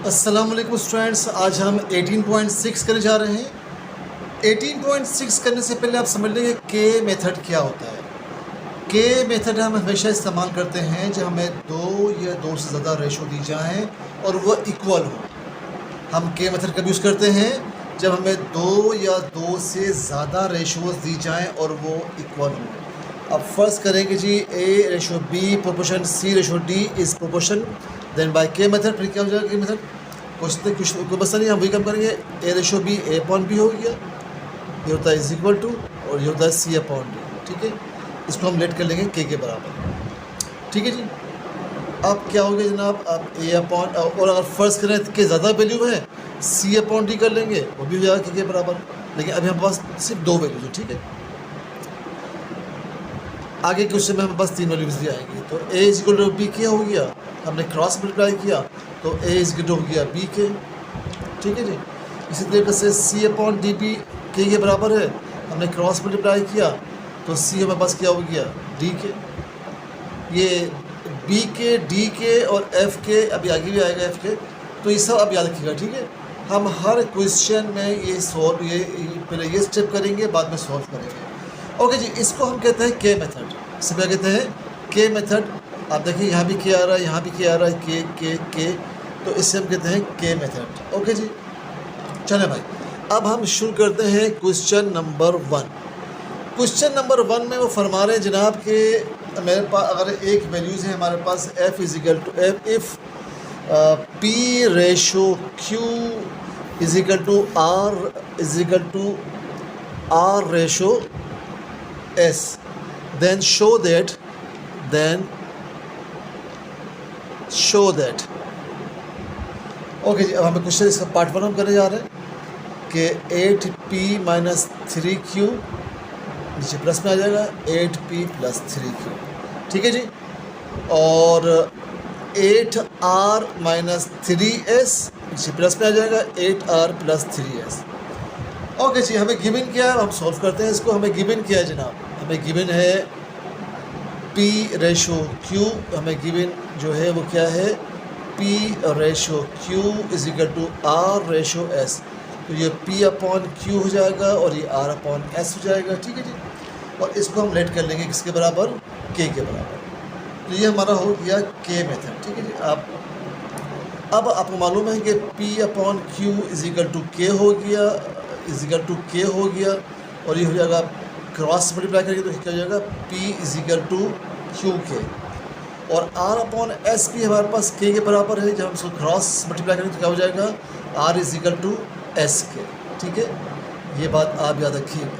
अस्सलाम वालेकुम स्टूडेंट्स, आज हम 18.6 करने जा रहे हैं। 18.6 करने से पहले आप समझ लेंगे के मेथड क्या होता है। के मेथड हम हमेशा इस्तेमाल करते हैं जब हमें दो या दो से ज़्यादा रेशो दी जाएँ और वह इक्वल हो। हम के मेथड कब यूज़ करते हैं जब हमें दो या दो से ज़्यादा रेशोज़ दी जाएँ और वो इक्वल हो। अब फर्स्ट करेंगे जी a ratio b proportion c ratio d is proportion, then by k method फिर क्या हो जाएगा के मेथड कुछ कोई मसला नहीं, हम वही काम करेंगे। ए रेशो बी ए अपॉन बी हो गया, ये होता है इज इक्वल टू, और ये होता है सी अपॉन डी। ठीक है, इसको हम लेट कर लेंगे के बराबर। ठीक है जी, अब क्या हो गया जनाब, अब ए अपॉन, और अगर फर्स्ट करें के ज़्यादा वैल्यू है सी अपॉन डी कर लेंगे, वो भी हो जाएगा के बराबर। लेकिन अभी हमारे पास सिर्फ दो वैल्यूज है। ठीक है, आगे क्वेश्चन में हमारे पास तीन वैल्यूज दी आएंगी। तो ए इज इक्वल टू बी क्या हो गया, हमने क्रॉस मल्टीप्लाई किया तो ए इज इक्वल टू हो गया बी के। ठीक है जी, इसी तरीके से सी अपॉन डी बी के बराबर है, हमने क्रॉस मल्टीप्लाई किया तो सी हमारे पास क्या हो गया डी के। ये बी के डी के और एफ के अभी आगे भी आएगा एफ के, तो ये सब अब याद रखिएगा। ठीक है, हम हर क्वेश्चन में ये सॉल्व पहले ये स्टेप करेंगे, बाद में सॉल्व करेंगे। ओके जी, इसको हम कहते हैं के मेथड। इसे क्या कहते हैं के मेथड। आप देखिए यहाँ भी के आ रहा है, यहाँ भी के आ रहा है, के, तो इससे हम कहते हैं के मेथड। ओके जी, चले भाई, अब हम शुरू करते हैं क्वेश्चन नंबर 1। क्वेश्चन नंबर 1 में वो फरमा रहे हैं जनाब कि मेरे पास अगर एक वैल्यूज़ है हमारे पास f is equal to f if p ratio q is equal to r ratio s, then show that okay जी। अब हमें क्वेश्चन इसका पार्ट 1 हम करने जा रहे हैं कि 8p माइनस 3q नीचे प्लस में आ जाएगा 8p प्लस 3q। ठीक है जी, और 8r माइनस 3s नीचे प्लस में आ जाएगा 8r प्लस 3s। ओके जी, हमें गिवन क्या है, हम सॉल्व करते हैं इसको। हमें गिवन क्या है जनाब, हमें गिवन है P रेशो Q, हमें गिवन जो है वो क्या है P ratio Q is equal to R ratio S। तो ये P अपॉन Q हो जाएगा और ये R अपॉन S हो जाएगा। ठीक है जी, और इसको हम लेट कर लेंगे किसके बराबर, K के बराबर। तो ये हमारा हो गया K मेथड। ठीक है जी, अब आपको मालूम है कि P upon Q is equal to K हो गया, इज इक्वल टू K हो गया, और ये हो जाएगा क्रॉस मल्टीप्लाई करेंगे तो क्या हो जाएगा P is equal to Q K, और R अपॉन एस भी हमारे पास K के बराबर है। जब हम इसको क्रॉस मल्टीप्लाई करेंगे तो क्या हो जाएगा R is equal to S K. ठीक है, ये बात आप याद रखिएगा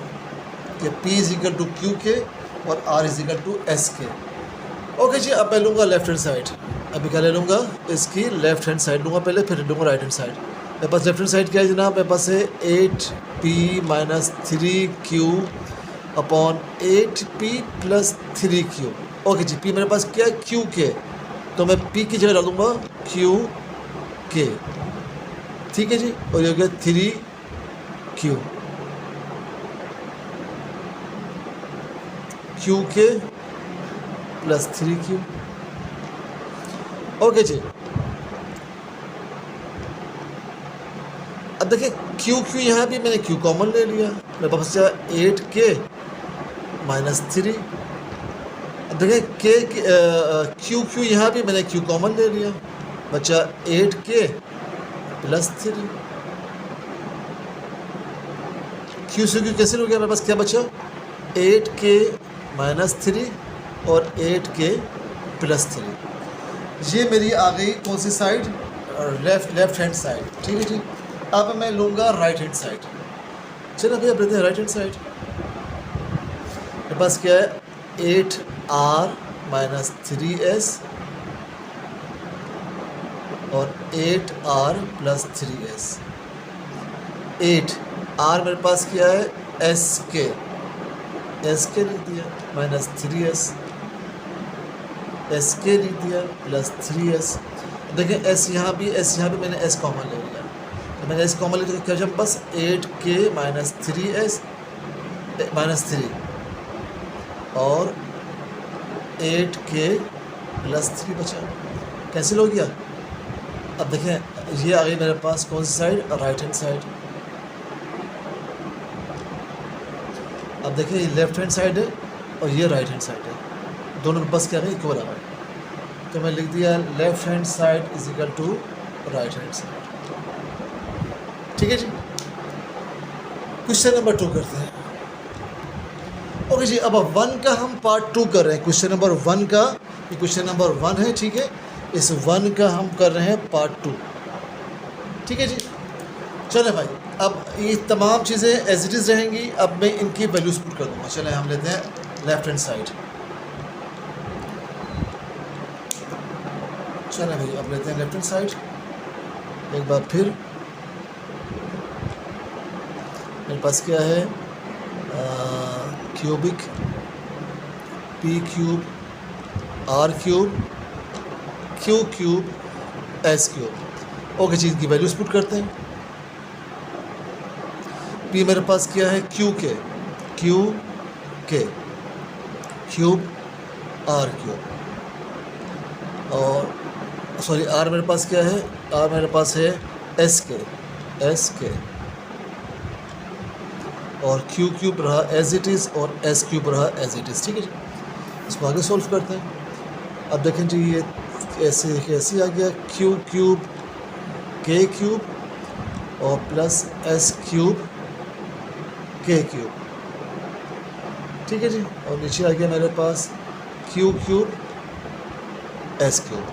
कि P is equal to Q K और R is equal to S K. Okay जी, अब मैं लूँगा लेफ्ट हैंड साइड। अभी क्या ले लूँगा, इसकी लेफ्ट हैंड साइड लूँगा पहले, फिर लूँगा राइट हैंड साइड। मेरे पास लेफ्ट हैंड साइड क्या है जनाब, मेरे पास है 8p minus 3q upon 8p plus 3q। Okay जी, p मेरे पास क्या है q के, तो मैं p की जगह डाल दूँगा q के। ठीक है जी, और ये हो गया 3q q के प्लस 3q। ओके जी, अब देखिए क्यू यहाँ भी मैंने क्यू कॉमन ले लिया, मेरे पास बचा 8k माइनस 3। अब देखिए क्यू यहाँ भी मैंने क्यू कॉमन ले लिया, बचा 8k प्लस 3। क्यू से क्यू कैसे हो गया, मेरे पास क्या बचा 8k माइनस 3 और 8k प्लस 3। ये मेरी आ गई कौन सी साइड, लेफ्ट हैंड साइड। ठीक है जी, अब मैं लूँगा राइट हैंड साइड। चलो भैया लेते हैं राइट हैंड साइड। मेरे पास क्या है 8r माइनस 3s और 8r प्लस 3s। 8r मेरे पास क्या है sk लिख दिया माइनस 3s, sk लिख दिया प्लस 3s। देखिए s यहाँ भी मैंने s कॉमन ले लिया, तो मैंने s कॉमन ले लिया तो क्या बचा बस 8k माइनस 3s माइनस 3 और 8k प्लस 3 बचा, कैंसिल हो गया। अब देखें ये आ गई मेरे पास कौन सी साइड, राइट हैंड साइड। अब देखिए ये लेफ्ट हैंड साइड है और ये राइट हैंड साइड है, दोनों बस क्या है इक्वल आ गए। तो मैं लिख दिया left hand side is equal to right hand side. ठीक है जी, क्वेश्चन नंबर 2 करते हैं। ओके जी, अब 1 का हम पार्ट 2 कर रहे हैं। क्वेश्चन नंबर 1 का, ये क्वेश्चन नंबर 1 है, ठीक है। इस 1 का हम कर रहे हैं पार्ट 2, ठीक है जी। चले भाई, अब ये तमाम चीज़ें एज इट इज़ रहेंगी। अब मैं इनकी वैल्यूज पुट कर दूँगा। चले हम लेते हैं लेफ्ट हैंड साइड। चले भाई, अब लेते हैं लेफ्ट हैंड साइड एक बार फिर। मेरे पास क्या है, cubic p cube r cube q cube s cube. Okay जी, इनकी वैल्यूज पुट करते हैं। पी मेरे पास क्या है, क्यू के क्यूब आर क्यूब, और सॉरी आर मेरे पास क्या है, आर मेरे पास है एस के और क्यू क्यूब रहा एज इट इज़ और एस क्यूब रहा एज इट इज़। ठीक है जी, इसको आगे सॉल्व करते हैं। अब देखें जी, ये ऐसे आ गया, क्यू क्यूब के क्यूब और प्लस एस क्यूब के क्यूब। ठीक है जी, और नीचे आ गया मेरे पास q cube s cube.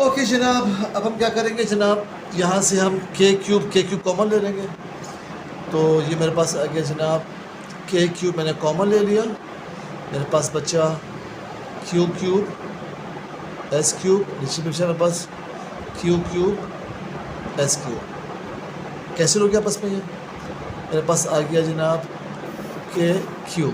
Okay जनाब, अब हम क्या करेंगे जनाब, यहाँ से हम के क्यूब कॉमन ले लेंगे। तो ये मेरे पास आ गया जनाब, के क्यूब मैंने कॉमन ले लिया, मेरे पास बचा क्यू क्यूब एस क्यूब, नीचे बचा मेरे पास क्यू क्यूब एस क्यूब। कैसे हो गया आपस में, ये मेरे पास आ गया जनाब के क्यूब।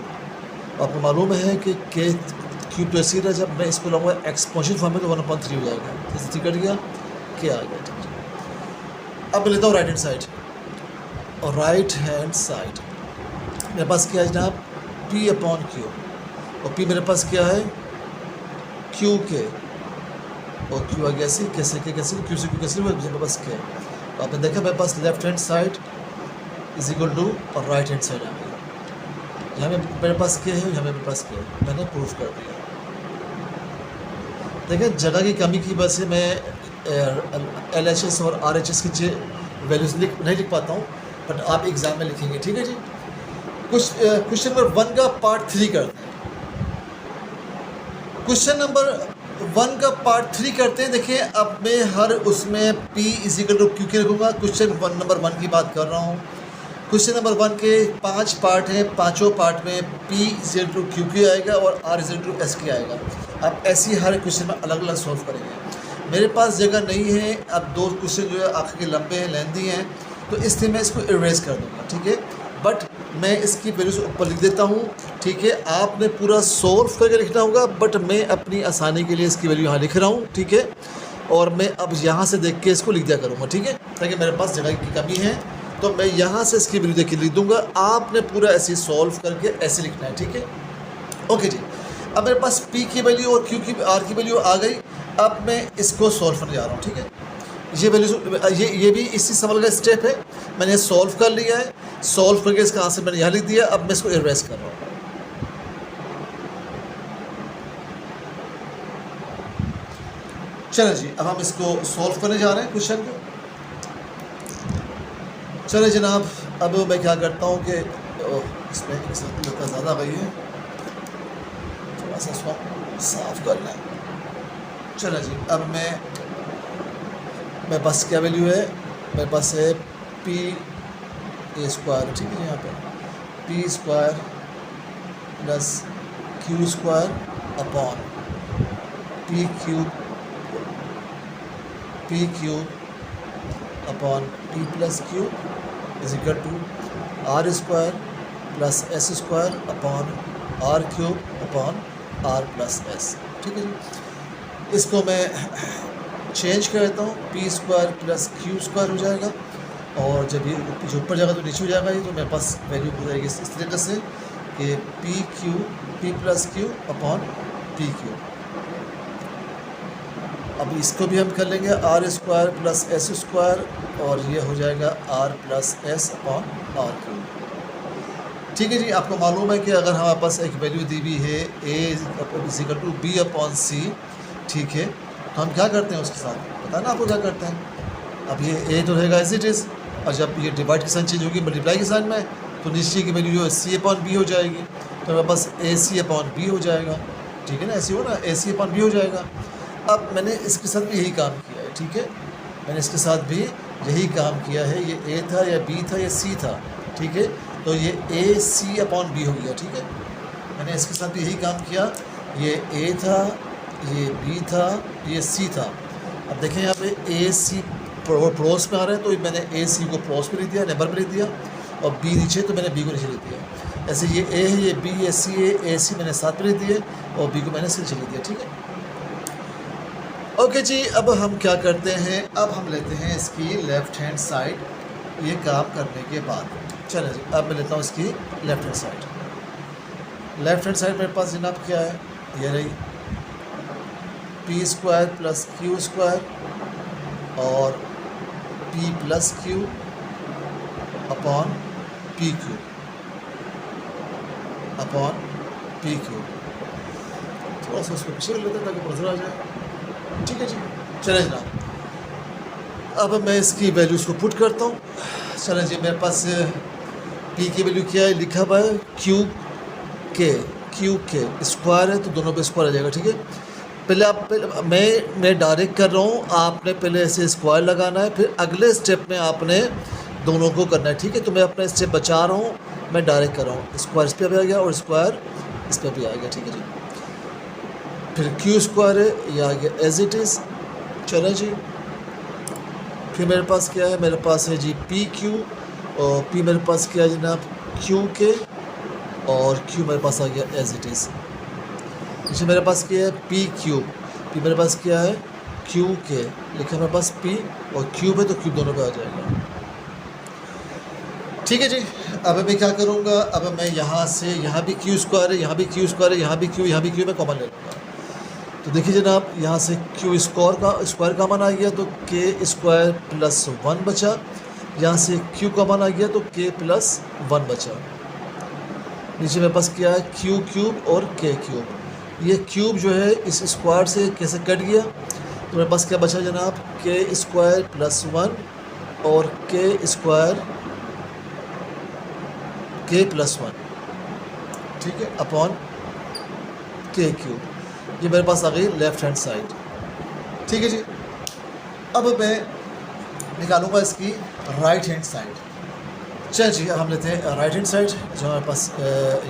आपको मालूम है कि के क्यूब तो ऐसी रहा, जब मैं इसको लाऊंगा एक्सपोनेंशियल फॉर्म में तो 1/3 हो जाएगा। जैसे कट गया, के आ गया। ठीक है, अब मैं लेता हूँ राइट हैंड साइड। और राइट हैंड साइड मेरे पास क्या है जनाब, पी अपॉन क्यू, और पी मेरे पास क्या है, क्यू के, और क्यू आ गया सी कैसे के कैसे क्यू से क्यू कैसे मेरे पास के। तो आपने देखा मेरे पास left hand side is equal to और राइट हैंड साइड आ गई। यहाँ में मेरे पास के है, यहाँ मेरे पास के है, मैंने प्रूफ कर दिया। देखें, जगह की कमी की वजह से मैं LHS और RHS की वैल्यूज नहीं लिख पाता हूँ, बट आप एग्ज़ाम में लिखेंगे। ठीक है जी, क्वेश्चन नंबर 1 का पार्ट 3 करते हैं। क्वेश्चन नंबर 1 का पार्ट 3 करते हैं। देखिए, अब मैं हर उसमें P is equal to Q K रखूँगा। क्वेश्चन नंबर 1 की बात कर रहा हूँ। क्वेश्चन नंबर 1 के 5 पार्ट हैं, पाँचों पार्ट में P is equal to Q K आएगा और R is equal to S K आएगा। अब ऐसी हर क्वेश्चन में अलग अलग सॉल्व करेंगे। मेरे पास जगह नहीं है, अब 2 क्वेश्चन जो है आखिर के लंबे हैं, लेंदी हैं, तो इसलिए मैं इसको इरेज कर दूँगा। ठीक है, बट मैं इसकी वैल्यूज ऊपर लिख देता हूँ। ठीक है, आपने पूरा सॉल्व करके लिखना होगा, बट मैं अपनी आसानी के लिए इसकी वैल्यू यहाँ लिख रहा हूँ। ठीक है, और मैं अब यहाँ से देख के इसको लिख दिया करूँगा। ठीक है, ताकि मेरे पास जगह की कमी है, तो मैं यहाँ से इसकी वैल्यू देख के लिख दूँगा। आपने पूरा ऐसे सॉल्व करके ऐसे लिखना है। ठीक है, ओके जी। अब मेरे पास P की वैल्यू और Q की R की वैल्यू आ गई। अब मैं इसको सॉल्व करने जा रहा हूँ। ठीक है, ये वैल्यू ये भी इसी सवाल का स्टेप है। मैंने सॉल्व कर लिया है, सॉल्व करके इसका आंसर मैंने यहाँ लिख दिया। अब मैं इसको इरेज कर रहा हूँ। चलो जी, अब हम इसको सॉल्व करने जा रहे हैं क्वेश्चन को। चले जनाब, अब मैं क्या करता हूँ कि इसमें एक ज़्यादा गई है, थोड़ा सा इसको साफ कर लें। चलो जी, अब मेरे पास क्या वैल्यू है, मेरे पास है P A स्क्वायर। ठीक है, यहाँ पे P square plus Q square upon P cube upon P plus Q is equal to R square plus S square upon R cube upon R plus S। ठीक है जी, इसको मैं चेंज कर देता हूँ, P square plus Q square हो जाएगा, और जब ये ऊपर जाएगा तो नीचे हो जाएगा। ये तो मेरे पास वैल्यू हो जाएगी इस तरीके से कि P plus Q upon P Q. अब इसको भी हम कर लेंगे R square plus S square, और ये हो जाएगा R plus S upon R cube. ठीक है जी, आपको मालूम है कि अगर हमारे पास एक वैल्यू दी हुई है a is equal to b upon c, ठीक है, तो हम क्या करते हैं उसके साथ, पता ना आपको क्या करते हैं। अब ये ए तो रहेगा एज इट इज़, और जब ये डिवाइड की साइन चेंज होगी मल्टीप्लाई की साइन में, तो नीचे की वैल्यू जो है सी अपॉन बी हो जाएगी, तो हमारे पास ए सी अपॉन बी हो जाएगा। ठीक है ना, ऐसे हो ना, ए सी अपॉन बी हो जाएगा। अब मैंने इसके साथ भी यही काम किया है, ठीक है, मैंने इसके साथ भी यही काम किया है। ये ए था या बी था या सी था, ठीक है, तो ये ए सी अपॉन बी हो गया। ठीक है, मैंने इसके साथ भी यही काम किया, ये ए था, ये बी था, ये सी था। अब देखें यहाँ पे ए सी पड़ोस में आ रहे हैं, तो मैंने ए सी को पड़ोस में लिख दिया, नेबर में लिख दिया, और बी नीचे, तो मैंने बी को नीचे लिख दिया। ऐसे ये ए है, ये बी, ये सी है, ए सी मैंने साथ में लिख दिए और बी को मैंने नीचे लिख दिया। ठीक है, ओके जी। अब हम क्या करते हैं, अब हम लेते हैं इसकी लेफ़्ट हैंड साइड, ये काम करने के बाद। चलो जी, अब मैं लेता हूँ इसकी left hand side. Left hand side मेरे पास जनाब क्या है, ये रही p square plus q square और P plus q upon p q upon p q. थोड़ा सा उसको पीछे कर लेते हैं ताकि नजर आ जाए। ठीक है जी, चले जनाब, अब मैं इसकी वैल्यूज़ को पुट करता हूँ। चलें जी, मेरे पास पी की वैल्यू क्या है, लिखा हुआ है क्यू के स्क्वायर है, तो दोनों पे स्क्वायर आ जाएगा। ठीक है, पहले मैं डायरेक्ट कर रहा हूँ, आपने पहले ऐसे स्क्वायर लगाना है, फिर अगले स्टेप में आपने दोनों को करना है। ठीक है, तो मैं अपना स्टेप बचा रहा हूँ, मैं डायरेक्ट कर रहा हूँ। स्क्वायर इस पर भी आ गया और स्क्वायर इस पर भी आ गया। ठीक है जी, फिर क्यू स्क्वायर है, ये आ गया एज इट इज़। चलो जी, फिर मेरे पास क्या है, मेरे पास है जी पी क्यू, और पी मेरे पास क्या है जनाब क्यू के, और क्यू मेरे पास आ गया एज इट इज़। नीचे मेरे पास क्या है पी क्यूब, पी मेरे पास क्या है क्यू के, लिखा मेरे पास पी और क्यूब है, तो क्यूब दोनों पे आ जाएगा। ठीक है जी, अब मैं क्या करूँगा, अब मैं यहाँ से, यहाँ भी क्यू स्क्वायर है, यहाँ भी क्यू स्क्वायर है, यहाँ भी क्यू, यहाँ भी क्यू, मैं कॉमन ले लूँगा। तो देखिए जनाब, यहाँ से क्यू स्क्वायर कॉमन आ गया, तो के स्क्वायर प्लस 1 बचा। यहाँ से क्यू कॉमन आ गया, तो के प्लस 1 बचा। नीचे मेरे पास क्या है क्यू क्यूब और के क्यूब। ये क्यूब जो है इस स्क्वायर से कैसे कट गया, तो मेरे पास क्या बचा जनाब के स्क्वायर प्लस 1 और के स्क्वायर के प्लस 1। ठीक है, अपॉन के क्यूब। ये मेरे पास आ गई लेफ़्ट हैंड साइड। ठीक है जी, अब मैं निकालूंगा इसकी राइट हैंड साइड। चल जी, अब हम लेते हैं राइट हैंड साइड, जो हमारे पास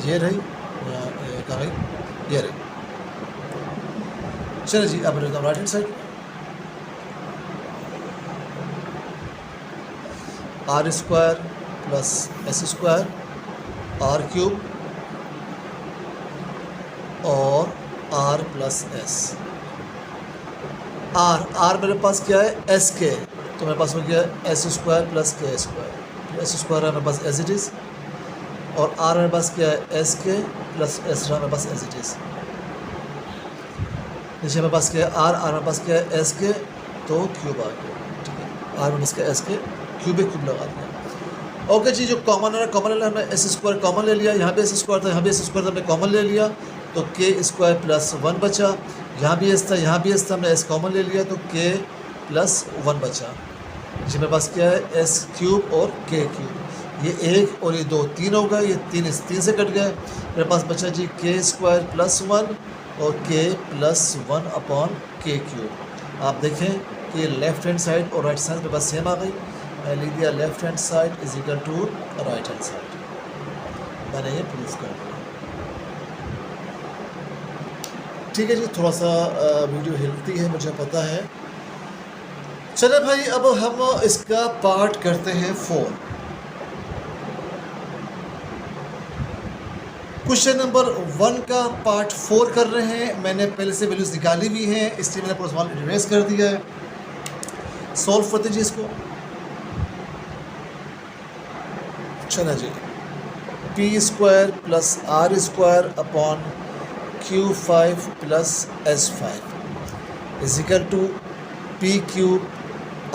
ये रही, कहाँ गई, ये रही। चलो जी, अब लेता हूँ right hand side. R square plus S square R cube और आर प्लस एस। आर मेरे पास क्या है एस के, तो मेरे पास हो गया एस स्क्वायर प्लस के स्क्वायर। एस स्क्वायर है मेरे पास एज इट इज़, और आर मेरे पास क्या है एस के प्लस एस रहा मेरे पास एज इट इज़। नीचे मेरे पास क्या है आर मेरे पास क्या है एस के, तो क्यूब आ गया। ठीक है, आर मेरे पास क्या एस के, क्यूब लगा दिया। ओके जी, जो कॉमन है हमने एस स्क्वायर कॉमन ले लिया, यहाँ भी एस स्क्वायर था, यहाँ भी एस स्क्वायर था, हमने कॉमन ले लिया, तो के स्क्वायर प्लस 1 बचा। यहाँ भी एस था, यहाँ भी एस था, हमने एस कॉमन ले लिया, तो के प्लस 1 बचा। जी मेरे पास क्या है एस क्यूब और के क्यूब। ये 1 और ये 2 3 हो गए, ये 3 इस 3 से कट गए। मेरे पास बचा जी के स्क्वायर प्लस 1 और के प्लस 1 अपॉन के क्यूब। आप देखें कि ये लेफ़्ट हैंड साइड और राइट साइड मेरे पास सेम आ गई। मैं लिख दिया left hand side is equal to right hand side. मैंने ये प्रूफ कर दिया। ठीक है जी, थोड़ा सा वीडियो हिलती है मुझे पता है। चले भाई, अब हम इसका पार्ट करते हैं 4। क्वेश्चन नंबर 1 का पार्ट 4 कर रहे हैं। मैंने पहले से वैल्यूज निकाली हुई हैं, इसलिए मैंने पूरा सवाल रिवाइज कर दिया है। सॉल्व करते जी इसको। चला जी, p square plus r square upon Q5 plus S5। Is equal to p cube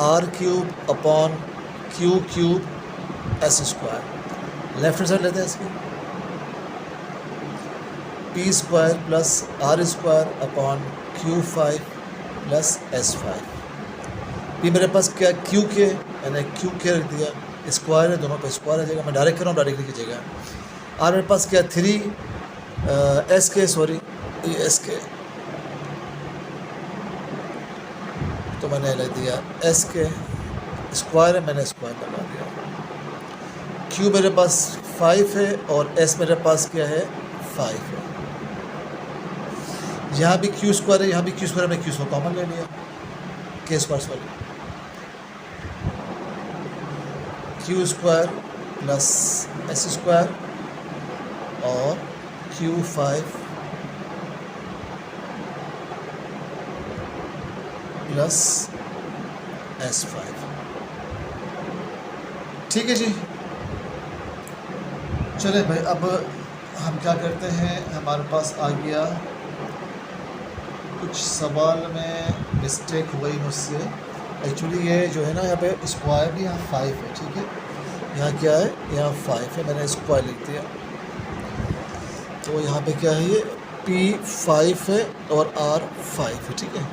r cube upon q cube s square. Left hand side लेते हैं इसकी, p square plus r square upon q 5 plus s 5। P मेरे पास क्या Q के, मैंने Q के रख दिया, स्क्वायर है, दोनों पे स्क्वायर आ जाएगा। मैं डायरेक्ट कर रहा हूँ, डायरेक्ट लिखिएगा। आर मेरे पास क्या 3 एस के, सॉरी ये एस के, तो मैंने लिख दिया एस के स्क्वायर है, मैंने स्क्वायर लगा दिया। क्यू मेरे पास 5 है और एस मेरे पास क्या है 5 है। यहाँ भी क्यू स्क्वायर है, यहाँ भी क्यू स्क्वायर है, मैं क्यू स्क्वायर कॉमन ले लिया, के square sorry, Q square plus S square और क्यू 5 प्लस एस 5। ठीक है जी, चले भाई अब हम क्या करते हैं, हमारे पास आ गया कुछ सवाल में मिस्टेक हो गई मुझसे। एक्चुअली ये जो है ना यहाँ पे स्क्वायर भी यहाँ 5 है, ठीक है, यहाँ क्या है, यहाँ 5 है, मैंने स्क्वायर लिख दिया। तो यहाँ पे क्या है, ये P5 है और R5 है, ठीक है।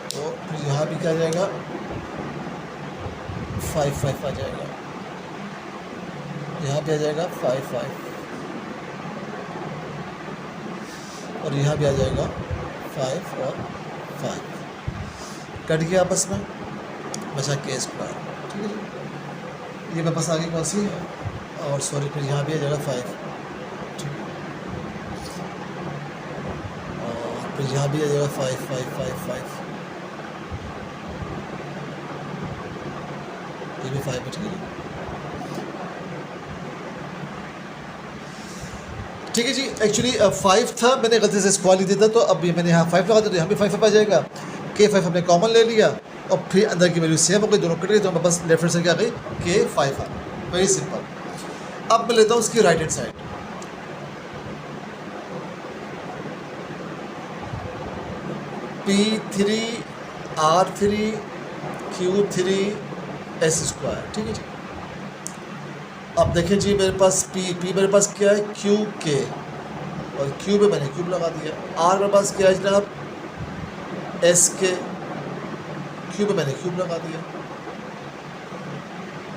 तो फिर यहाँ भी क्या आ जाएगा 5 आ जाएगा, यहाँ पे आ जाएगा 5 और यहाँ भी आ जाएगा 5 और 5, कट गया आपस में, बचा के स्क्वायर। ठीक है, ये वापस आ गई कौन सी, और सॉरी फिर यहाँ भी आ जाएगा 5, ठीक है, और फिर यहाँ भी आ जाएगा 5 ये भी 5 है, ठीक है। ठीक है जी, एक्चुअली 5 था, मैंने गलती से स्क्वायर लिख दिया था, तो अब ये मैंने यहाँ 5 लगा दिया, तो यहाँ भी 5 आ जाएगा। K5 हमने कॉमन ले लिया और फिर अंदर की वैल्यू सेम हो गई, दोनों कट गई, तो हमारे पास लेफ्ट हैंड साइड क्या आ गई K5 आ गई। Very simple. अब मैं लेता हूँ उसकी right hand side, P3 R3 Q3 S square. ठीक है जी, अब देखें जी मेरे पास P मेरे पास क्या है क्यू के, और क्यू पे मैंने क्यूब लगा दिया। R मेरे पास क्या है जनाब एस के, क्यू पे मैंने क्यूब लगा दिया।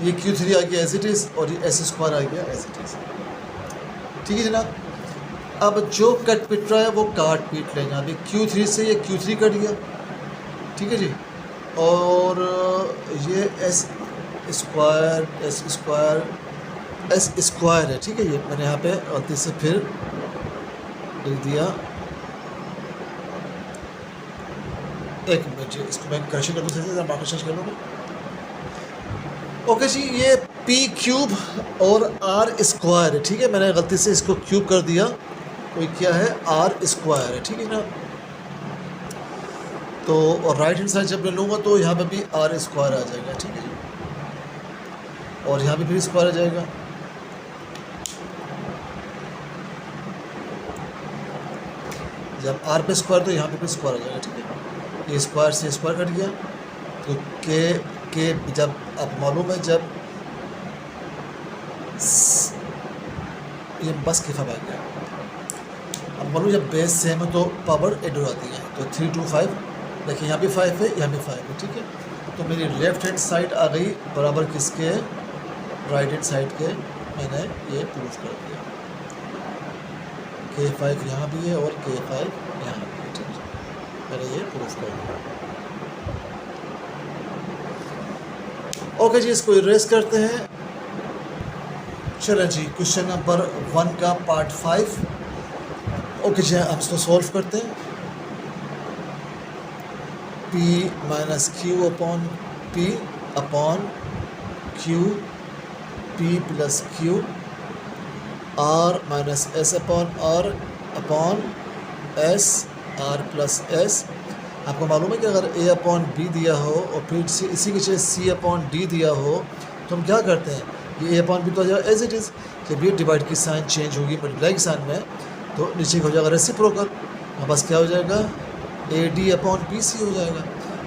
ये Q3 आ गया एज इट इज़ और ये एस स्क्वायर आ गया एज इट इज़। ठीक है जनाब, अब जो कट पिट रहा है वो काट पीट लेंगे। अभी Q3 से ये Q3 कट गया, ठीक है जी, और ये एस स्क्वायर है, ठीक है। ये मैंने यहाँ पे गलती से फिर लिख दिया, एक मिनट इसको मैं करेक्शन कर दूँ, मार्केशन कर लूँगा। ओके जी, ये P क्यूब और R स्क्वायर है, ठीक है, मैंने गलती से इसको क्यूब कर दिया, तो ये क्या है R स्क्वायर है, ठीक है ना। तो और राइट हैंड साइड जब मैं लूँगा तो यहाँ पे भी R स्क्वायर आ जाएगा, ठीक है जी, और यहाँ पे फिर स्क्वायर आ जाएगा। जब R पे स्क्वायर तो यहाँ पे भी स्क्वायर आ जाएगा, ठीक है। ये स्क्वायर से स्क्वायर कट गया, तो के जब आप मालूम है जब ये बस के फब आ गया, अब मालूम जब बेस सेम है तो पावर एड हो जाती है, तो 3 2 5, देखिए यहाँ भी 5 है, यहाँ भी 5 है, ठीक है। तो मेरी लेफ्ट हैंड साइड आ गई बराबर किसके, राइट हैंड साइड के, मैंने ये प्रूफ कर दिया। K5 यहाँ भी है और K5 यहाँ भी है, ठीक है, मैंने ये प्रूफ कर दिया। ओके जी, इसको इरेज करते हैं। चलें जी, क्वेश्चन नंबर 1 का पार्ट 5। ओके जी, हम इसको सॉल्व करते हैं। P minus Q upon P upon Q, P plus Q, R minus S upon R upon S, R plus S। आपको मालूम है कि अगर A अपॉन B दिया हो और फिर इसी के नीचे C अपॉन D दिया हो तो हम क्या करते हैं, ये A अपॉन B तो आ जाएगा एज इट इज़। जब ये डिवाइड की साइन चेंज होगी मल्टीप्लाई की साइन में, तो नीचे हो जाएगा रेसिप्रोकल, हमारे पास क्या हो जाएगा A D upon P C हो जाएगा।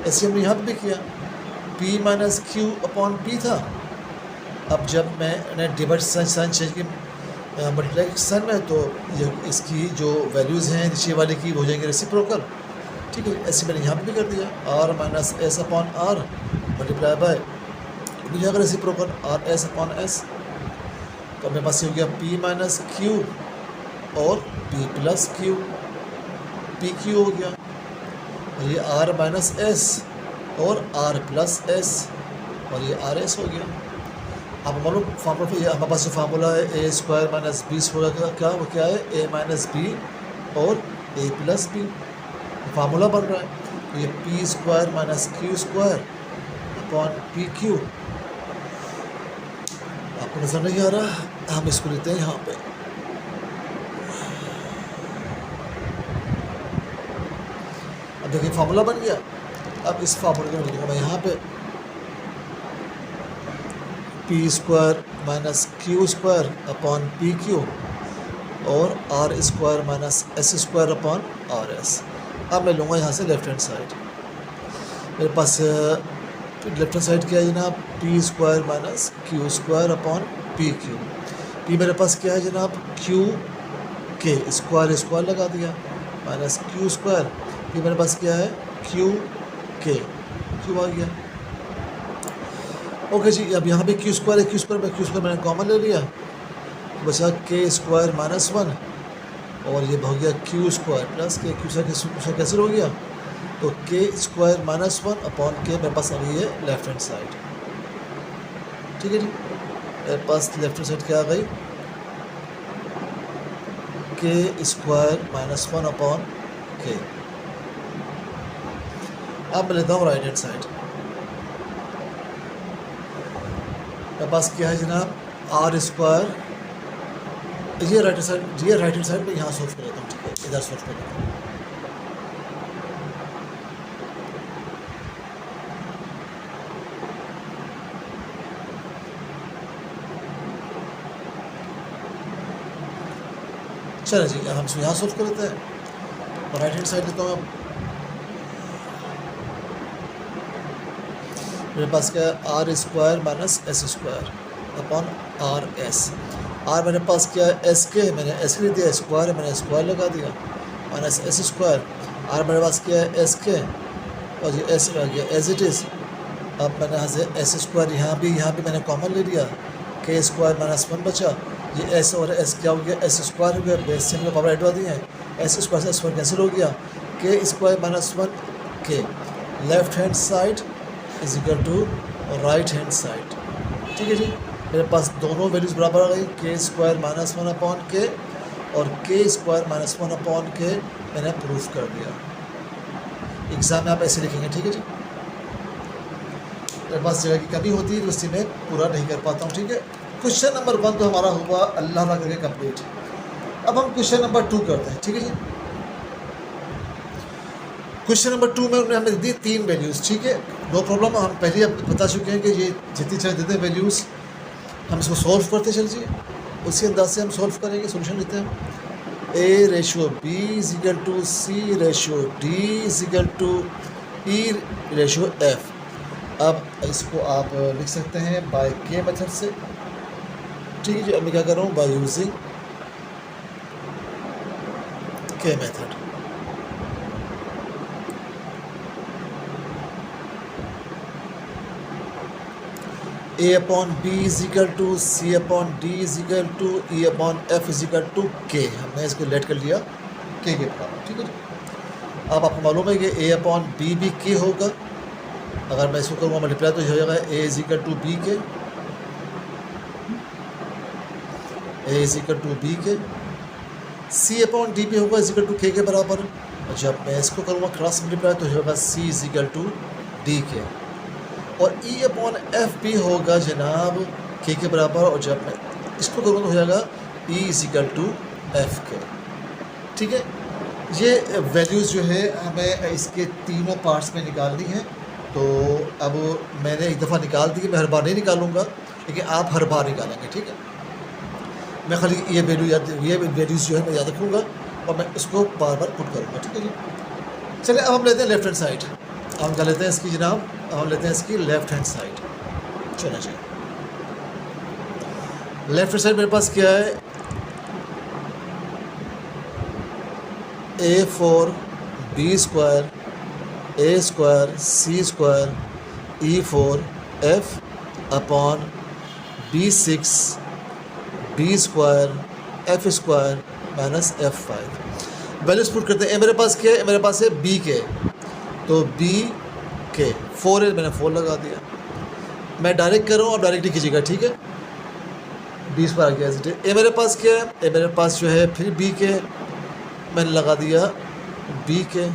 ऐसे हमने यहाँ पर भी किया, P minus Q upon P था। अब जब मैंने डिवाइड साइन चेंज की मल्टीप्लिकेशन में, तो ये इसकी जो वैल्यूज़ हैं नीचे वाले की हो जाएंगे रेसिप्रोकल। ठीक है, ऐसे मैंने यहाँ पे भी कर दिया, R minus S upon R multiply by हो जाएगा reciprocal R S upon S. तो अपने पास ये हो गया पी माइनस क्यू और P plus Q, P Q हो गया, और ये आर माइनस एस और आर प्लस एस, और ये आर एस हो गया। अब मालूम फार्मूला पे हमारे पास जो फार्मूला है ए स्क्वायर माइनस बी स्क्वायर क्या वो क्या है, ए माइनस बी और ए प्लस बी फार्मूला बन रहा है। तो ये P square minus q square upon p Q. आपको नजर नहीं आ रहा, हम इसको लेते हैं यहाँ पे, अब देखिए फार्मूला बन गया। अब इस फार्मूले को लिखूँगा मैं यहाँ पे, p square minus q square upon p q और r square minus S square upon are s. अब मैं लूँगा यहाँ से लेफ्ट हैंड साइड, मेरे पास लेफ्ट हैंड साइड क्या है जनाब, P square minus q square upon p Q. P मेरे पास क्या है जनाब, क्यू के स्क्वायर स्क्वायर लगा दिया माइनस क्यू स्क्वायर, पी मेरे पास क्या है क्यू के, क्यू आ गया। ओके जी, अब यहाँ पे क्यू स्क्वायर है, क्यू स्क्वायर मैंने कॉमन ले लिया, बचा के स्क्वायर माइनस वन, और ये हो गया क्यू स्क्वायर प्लस के, क्यू से कैंसिल हो गया, तो के स्क्वायर माइनस वन अपॉन के मेरे पास आ गई है लेफ्ट हैंड साइड। ठीक है जी, मेरे पास लेफ्ट हैंड साइड क्या आ गई, के स्क्वायर माइनस वन अपॉन के। अब मैं लेता हूँ राइट हैंड साइड, मेरे पास क्या है जनाब, आर स्क्वायर, ये राइट हैंड साइड में यहाँ सोल्व कर लेता हूँ। ठीक है, इधर सोल्व कर लेता हूँ। चलो जी, हम इसको यहाँ सोल्व कर लेते हैं और राइट हैंड साइड लेता हूँ। मेरे पास क्या है, R square minus S square upon are S. आर मेरे पास क्या है, एस के, मैंने एस के दिया, स्क्वायर है मैंने स्क्वायर लगा दिया माइनस एस स्क्वायर। आर मेरे पास क्या है, एस के, और ये एस रह गया एज इट इज़। अब मैंने यहाँ से एस स्क्वायर यहाँ भी मैंने कॉमन ले लिया, के स्क्वायर माइनस वन बचा, ये एस और एस क्या हो गया, एस स्क्वायर हो गया, बेस से हमने पावर हटवा दिए हैं, एस स्क्वायर से स्क्वायर कैंसिल हो गया, के स्क्वायर माइनस वन के, left hand side is equal to right hand side. ठीक है जी, मेरे पास दोनों वैल्यूज़ बराबर आ गई, के स्क्वायर माइनस वन अपॉन के और के स्क्वायर माइनस वन अपॉन के मैंने प्रूफ कर दिया। एग्ज़ाम में आप ऐसे लिखेंगे। ठीक है जी, मेरे पास जगह की कमी होती है तो उससे मैं पूरा नहीं कर पाता हूँ। ठीक है, क्वेश्चन नंबर 1 तो हमारा हुआ अल्लाह ना करके कंप्लीट। अब हम क्वेश्चन नंबर 2 करते हैं। ठीक है जी, क्वेश्चन नंबर 2 में हमने दी 3 वैल्यूज़। ठीक है, नो प्रॉब्लम, हम पहले अब बता चुके हैं कि ये जितनी चाहे देते हैं वैल्यूज़, हम इसको सॉल्व करते चलिए, उसी अंदाज से हम सॉल्व करेंगे, सोल्यूशन लेते हैं। A ratio b is equal to c ratio d is equal to e ratio f. अब इसको आप लिख सकते हैं बाय के मेथड से। ठीक है जी, अब मैं क्या कर रहा हूँ, by using K method. A upon B is equal to C upon D is equal to E upon F is equal to K. हमने इसको लेट कर लिया के बराबर। ठीक है जी, अब आपको मालूम है कि ए अपॉन बी भी के होगा। अगर मैं इसको करूँगा मल्टीप्लाई तो ये हो जाएगा ए इज इक्वल टू बी के, ए इज इक्वल टू बी के। सी अपॉन डी भी होगा इज इक्वल टू के बराबर। और जब मैं इसको करूँगा क्रॉस मल्टीप्लाई तो होगा सी इज इक्वल टू डी के, और ई अपॉन एफ भी होगा जनाब के बराबर। और जब मैं इसको करूँ तो हो जाएगा E is equal to F K. ठीक है, ये वैल्यूज़ जो है हमें इसके तीनों पार्ट्स में निकालनी है। तो अब मैंने एक दफ़ा निकाल दी, मैं हर बार नहीं निकालूंगा, लेकिन आप हर बार निकालेंगे। ठीक है, मैं खाली ये वैल्यूज़ जो है मैं याद रखूँगा और मैं इसको बार बार पुट करूँगा। ठीक है जी, चलिए अब हम लेते हैं लेफ्ट हैंड साइड। हम क्या लेते हैं इसकी जनाब, हम लेते हैं इसकी लेफ्ट हैंड साइड। चलो जी, लेफ्ट हैंड साइड मेरे पास क्या है, A4 B square A square C square E4 F upon B6 B square F square minus F5। Values put करते हैं। ए मेरे पास क्या है, मेरे पास है B के, तो B के 4 है, मैंने 4 लगा दिया। मैं डायरेक्ट कर रहा हूँ, आप डायरेक्टली कीजिएगा, ठीक है। 20 पर आ गया एज इट इज। ए मेरे पास क्या है, ए मेरे पास जो है फिर B के मैंने लगा दिया, B के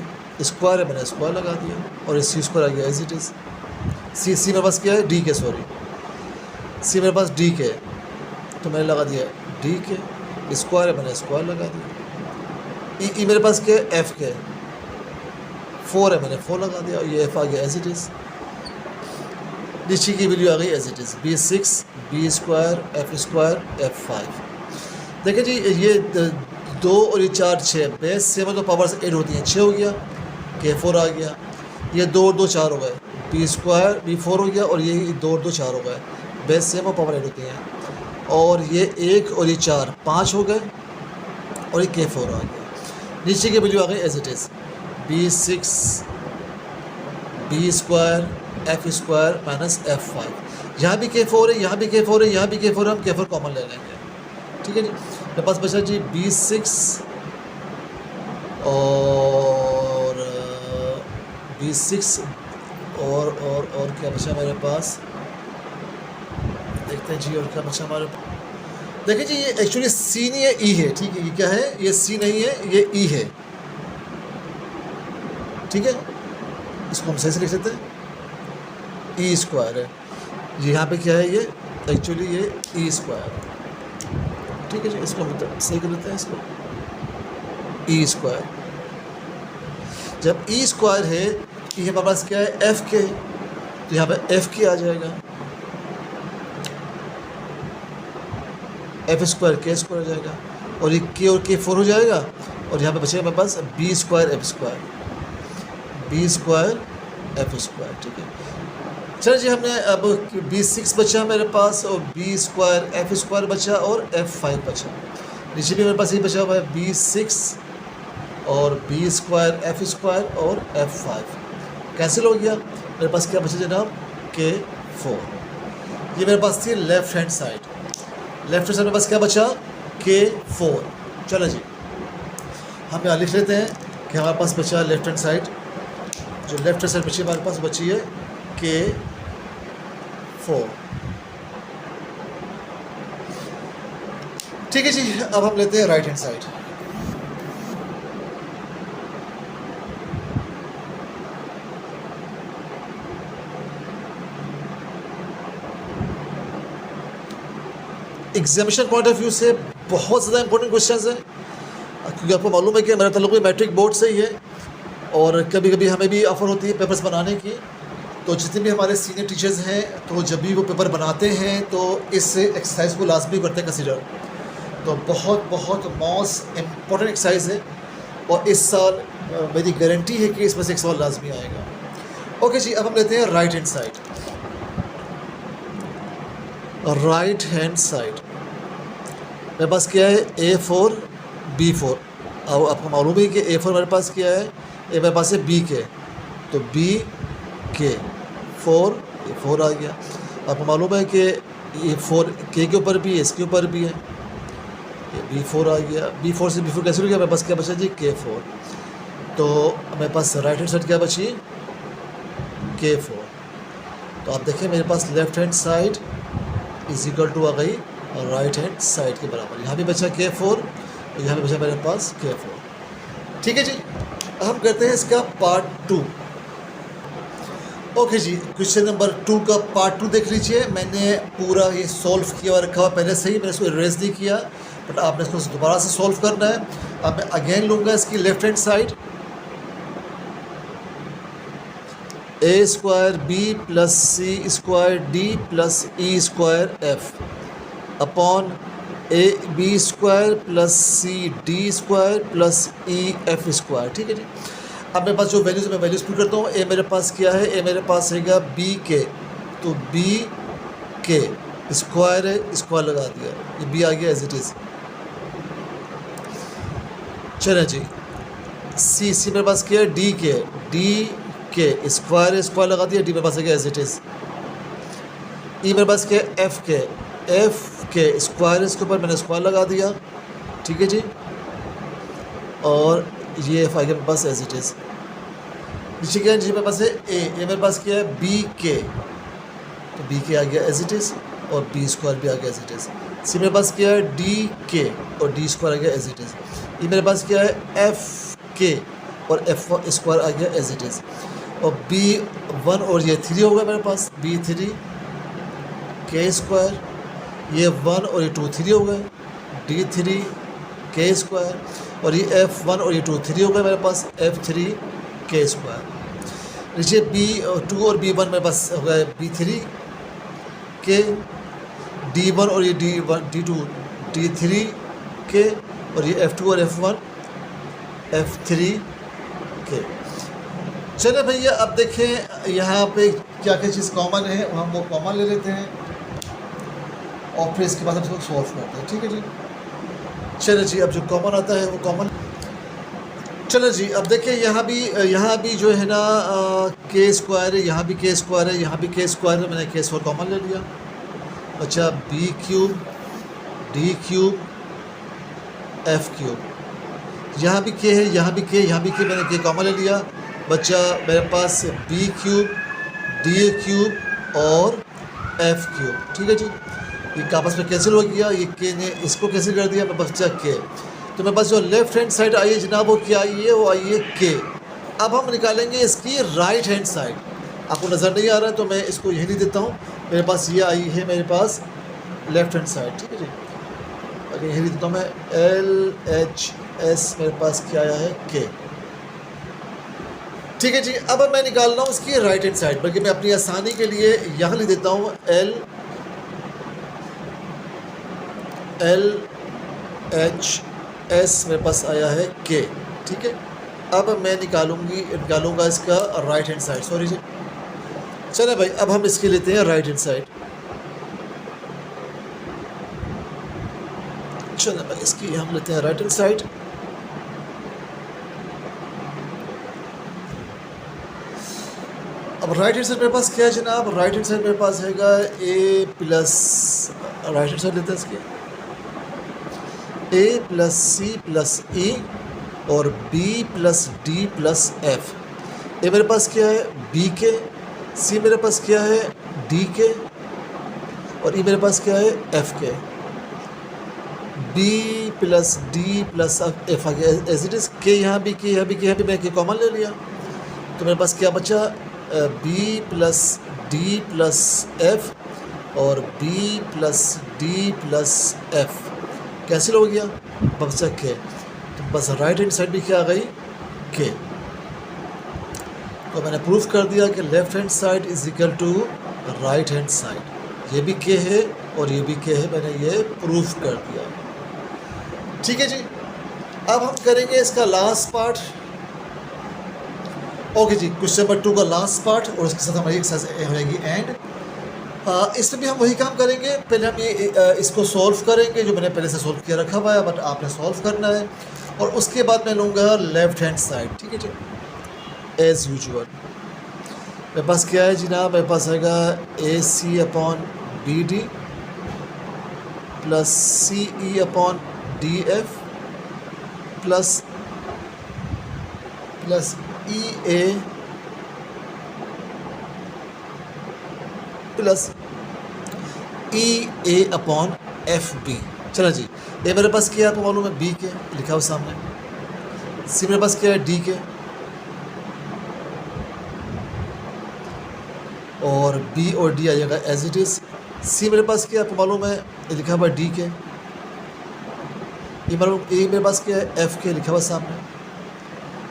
स्क्वायर है, मैंने स्क्वायर लगा दिया, और ये C स्क्वायर आ गया एज इट इज़। सी मेरे पास क्या है, D के, सॉरी C मेरे पास D के, तो मैंने लगा दिया D के स्क्वायर है, मैंने स्क्वायर लगा दिया। ई मेरे पास क्या है, F के 4 है, मैंने 4 लगा दिया, और ये F आ गया एज इट इज़। नीचे की वैल्यू आ गई as it is, B6 B square F square F5। देखिए जी, ये 2 और ये 4 6 बेस से मतलब पावर से ऐड होती हैं, 6 हो गया, K4 आ गया, ये 2 और 2 4 हो गए, B स्क्वायर B4 हो गया, और ये 2 और 2 4 हो गए, बेस से वो पावर ऐड होती हैं, और ये 1 और ये 4 5 हो गए, और ये K4 आ गया। नीचे की वैल्यू आ गई as it is, B6 B square F square minus F5। यहाँ भी K4 है, यहाँ भी K4 है, यहाँ भी K4 है, हम K4 कॉमन ले लेंगे, ठीक है जी। मेरे पास बचा जी B6 और B6 और क्या बचा मेरे पास, देखते हैं जी, और क्या बचा हमारे पास। देखिए जी, ये एक्चुअली C नहीं है, E है, ठीक है। ये क्या है, ये C नहीं है, ये E है, ठीक है। इसको हम सही से लिख सकते हैं, E स्क्वायर है। ये यहाँ पे क्या है, ये एक्चुअली ये E स्क्वायर है, ठीक है जी। इसको मतलब सही कर लेते हैं, इसको E स्क्वायर। जब E स्क्वायर है, ये हमारे पास क्या है, F के, तो यहाँ पे F के आ जाएगा, F स्क्वायर K स्क्वायर आ जाएगा, और ये K और K4 हो जाएगा, और यहाँ पे बचेगा मेरे पास B square F square, B square F square, ठीक है। चलो जी, हमने अब B6 बचा मेरे पास, और B स्क्वायर F स्क्वायर बचा, और F5 बचा। नीचे भी मेरे पास ये बचा हुआ है, B6 और B स्क्वायर F स्क्वायर और F5 कैंसिल हो गया। मेरे पास क्या बचा जनाब, K4। ये मेरे पास थी left hand side. Left hand side मेरे पास क्या बचा, K4। चलो जी, हम यहाँ लिख लेते हैं कि हमारे पास बचा लेफ्ट हैंड साइड, जो लेफ्ट हैंड साइड बची हमारे पास बची है K4, ठीक है जी। अब हम लेते हैं right hand side. Examination point of view से बहुत ज़्यादा इंपॉर्टेंट क्वेश्चंस हैं, क्योंकि आपको मालूम है कि मेरा ताल्लुक भी मैट्रिक बोर्ड से ही है, और कभी कभी हमें भी ऑफ़र होती है पेपर्स बनाने की। तो जितने भी हमारे सीनियर टीचर्स हैं, तो जब भी वो पेपर बनाते हैं तो इस एक्सरसाइज को लाजमी करते हैं कंसिडर। तो बहुत बहुत मोस्ट इम्पॉर्टेंट एक्सरसाइज है, और इस साल मेरी गारंटी है कि इसमें से एक सवाल लाजमी आएगा। ओके जी, अब हम लेते हैं right hand side. Right hand side मेरे पास क्या है, A4 B4। अब आपको मालूम है कि A4 मेरे पास क्या है, ये मेरे पास है B के, तो B के 4, ये 4 आ गया। आपको मालूम है कि ये 4 K के ऊपर भी है, इसके ऊपर भी है, ये B4 आ गया। B4 से B4 कैसे हो गया, मेरे पास क्या बचा जी, K4। तो मेरे पास राइट हैंड साइड क्या बची, K4। तो आप देखें मेरे पास left hand side is equal to आ गई राइट हैंड साइड के बराबर। यहाँ भी बचा K4, और यहाँ भी बचा मेरे पास K4, ठीक है जी। हम करते हैं इसका पार्ट 2। ओके जी, क्वेश्चन नंबर 2 का पार्ट 2 देख लीजिए। मैंने पूरा ये सॉल्व किया और रखा हुआ पहले से ही, मैंने इसको इरेज नहीं किया, बट आपने इसको दोबारा से सॉल्व करना है। अब मैं अगेन लूँगा इसकी left hand side, A square B plus C square D plus E square F upon A B square plus C D square plus E F square, ठीक है जी। अब मेरे पास जो वैल्यूज़ मैं वैल्यूज़ पुट करता हूँ। ए मेरे पास क्या है, ए मेरे पास हैगा बी के, तो बी के स्क्वायर है, स्क्वायर लगा दिया, ये बी आ गया एज इट इज़। चलें जी, सी मेरे पास क्या है, डी के स्क्वायर है, स्क्वायर लगा दिया, डी मेरे पास है एज इट इज़। ई मेरे पास क्या है, एफ के स्क्वायर है, इसके ऊपर मैंने स्क्वायर लगा दिया, ठीक है जी। और ये एफ आ गया मेरे पास एज इट इज़। नीचे क्या है, नीचे मेरे पास है ए मेरे पास क्या है, बी के, तो बी के आ गया एज इट इज़, और बी स्क्वायर भी आ गया एज इट इज़। सी मेरे पास क्या है, डी के, और डी स्क्वायर आ गया एज इट इज़। ये मेरे पास क्या है, एफ के, और एफ स्क्वायर आ गया एज इट इज़। और बी वन और ये थ्री हो गया मेरे पास, बी थ्री के स्क्वायर, ये वन और ये टू थ्री हो गए, डी थ्री के स्क्वायर, और ये एफ वन और ये टू थ्री हो गए मेरे पास, एफ थ्री के स्क्वायर। नीचे बी टू और बी वन मेरे पास हो गए, B three K, D one और ये D one D two D three K, और ये एफ टू और F one F three K. चले भैया, अब देखें यहाँ पे क्या क्या चीज़ कॉमन है, हम वो कॉमन ले लेते हैं और फिर इसके बाद हम इसको सॉल्व करते हैं, ठीक है जी। चले जी, अब जो कॉमन आता है वो कॉमन। चलो जी, अब देखिए यहाँ भी जो है ना के स्क्वायर है, यहाँ भी के स्क्वायर है, यहाँ भी के स्क्वायर है, मैंने के स्क्वायर कॉमन ले लिया। अच्छा, B cube D cube F cube, यहाँ भी के है, यहाँ भी के, यहाँ भी के, मैंने के कॉमन ले लिया। बच्चा मेरे पास बी क्यूब डी क्यूब और एफ क्यूब, ठीक है जी। ये आपस में कैंसिल हो गया, ये के ने इसको कैंसिल कर दिया, मेरे बच्चा के। तो मेरे पास जो लेफ्ट हैंड साइड आई है जनाब, वो क्या आई है, वो आई है के। अब हम निकालेंगे इसकी राइट हैंड साइड। आपको नज़र नहीं आ रहा है तो मैं इसको यही लिख देता हूँ। मेरे पास ये आई है मेरे पास लेफ्ट हैंड साइड, ठीक है जी। अगर यही लिख देता हूँ मैं, एल एच एस, मेरे पास क्या आया है, के, ठीक है जी। अब मैं निकाल रहा हूँ इसकी राइट हैंड साइड, बल्कि मैं अपनी आसानी के लिए यहाँ लिख देता हूँ एल एच एस, मेरे पास आया है के, ठीक है। अब मैं निकालूंगा इसका राइट हैंड साइड, सॉरी जी। चले भाई, अब हम इसके लेते हैं राइट हैंड साइड। चलो भाई, इसकी हम लेते हैं राइट हैंड साइड। अब राइट हैंड साइड मेरे पास क्या है जनाब, राइट हैंड साइड मेरे पास हैगा a plus, right hand side लेते हैं इसके, a plus c plus e और b plus d plus f. A मेरे पास क्या है, बी के, सी मेरे पास क्या है, डी के, और ई मेरे पास क्या है, एफ के। B plus d plus f आ गया एज इट इज़। के यहाँ भी के, यहाँ भी के, यहाँ भी मैं के कॉमन ले लिया, तो मेरे पास क्या बचा, b plus d plus f और b plus d plus f cancel हो गया, बचा के। तो बस राइट हैंड साइड भी क्या आ गई, के। तो मैंने प्रूफ कर दिया कि left hand side is equal to right hand side. ये भी के है और ये भी के है, मैंने ये प्रूफ कर दिया, ठीक है जी। अब हम करेंगे इसका लास्ट पार्ट। ओके जी, क्वेश्चन नंबर 2 का लास्ट पार्ट, और उसके साथ हमारी एक्सरसाइज हो जाएगी एंड। इसमें भी हम वही काम करेंगे। पहले हम ये इसको सॉल्व करेंगे, जो मैंने पहले से सॉल्व किया रखा हुआ है, बट आपने सॉल्व करना है। और उसके बाद मैं लूँगा लेफ्ट हैंड साइड, ठीक है जी, एज़ यूजुअल। मेरे पास क्या है जनाब, मेरे पास आएगा a c upon b d plus c e upon d f plus e a plus e a upon f b. चलो जी, ए मेरे पास क्या है आपको मालूम है, बी के लिखा हुआ सामने। सी मेरे पास क्या है, डी के, और बी और डी आ जाएगा एज इट इज़। सी मेरे पास क्या है आपको मालूम है, लिखा हुआ डी के। ए मेरे पास क्या है, एफ के लिखा हुआ सामने,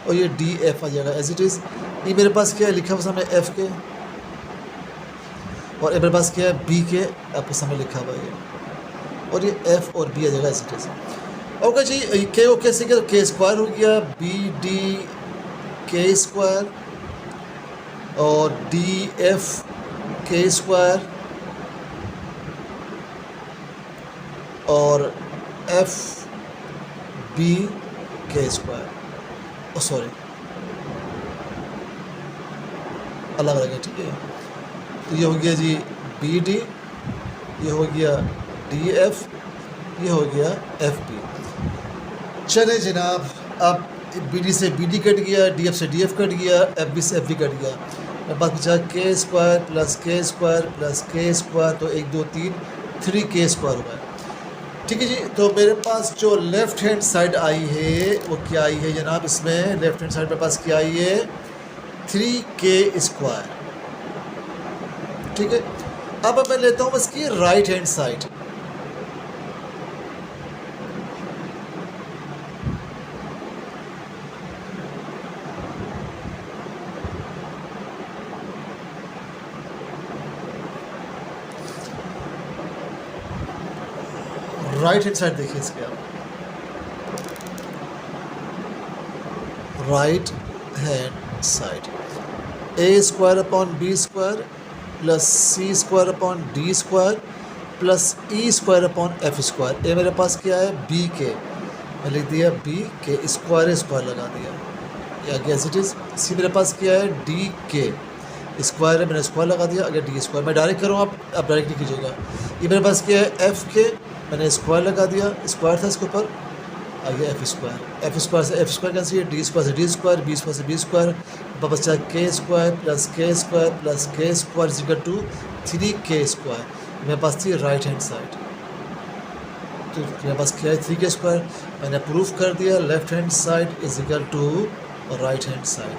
और ये डी एफ आ जाएगा एज इट इज़। ई मेरे पास क्या है, लिखा हुआ सामने एफ के, और मेरे पास क्या है, बी के आपके सामने लिखा हुआ है, और ये एफ और बी आ जाएगा एज इट इज़। ओके जी, के ओ कैसे किया, तो के स्क्वायर हो गया, बी डी के स्क्वायर और डी एफ के स्क्वायर और एफ बी के स्क्वायर, सॉरी अलग अलग है, ठीक है। तो ये हो गया जी बी डी, ये हो गया डी एफ, ये हो गया एफ बी। चले जनाब, अब बी डी से बी डी कट गया, डी एफ से डी एफ कट गया, एफ बी से एफ बी कट गया। मेरे पास बचा के स्क्वायर प्लस के स्क्वायर प्लस के स्क्वायर, तो 1 2 3 3 के स्क्वायर हुआ है, ठीक है जी। तो मेरे पास जो लेफ़्ट हैंड साइड आई है वो क्या आई है जनाब, इसमें लेफ़्ट हैंड साइड मेरे पास क्या आई है 3 के स्क्वायर, ठीक है। अब मैं लेता हूँ इसकी right hand side, right hand side देखिए इसके, आप right hand side a square upon b square plus c square upon d square plus e square upon f square. A मेरे पास क्या है बी के, मैं लिख दिया बी के स्क्वायर स्क्वायर लगा दिया, या गैस इट इज़। सी मेरे पास क्या है डी के स्क्वायर है, मैंने स्क्वायर लगा दिया, अगर डी स्क्वायर मैं डायरेक्ट करूँ आप डायरेक्ट नहीं कीजिएगा। ये मेरे पास क्या है एफ के, मैंने स्क्वायर लगा दिया, स्क्वायर था इसके ऊपर, आ गया एफ स्क्वायर, एफ स्क्वायर से एफ स्क्वायर कैंसिल है, डी स्क्वायर से डी स्क्वायर, बी स्क्वायर से बी स्क्वायर, बचा के स्क्वायर प्लस के स्क्वायर प्लस के square is equal to 3 K square. मेरे पास थी राइट हैंड साइड, तो मेरे पास क्या है 3 के स्क्वायर, मैंने प्रूफ कर दिया left hand side is equal to right hand side.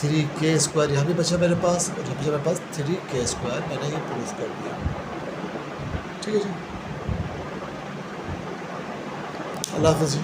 3 K square यहाँ भी बचा मेरे पास, और यहाँ बचा मेरे पास 3 के स्क्वायर, मैंने ये प्रूफ कर दिया, ठीक है जी। अल्लाह हाफ़िज़ जी।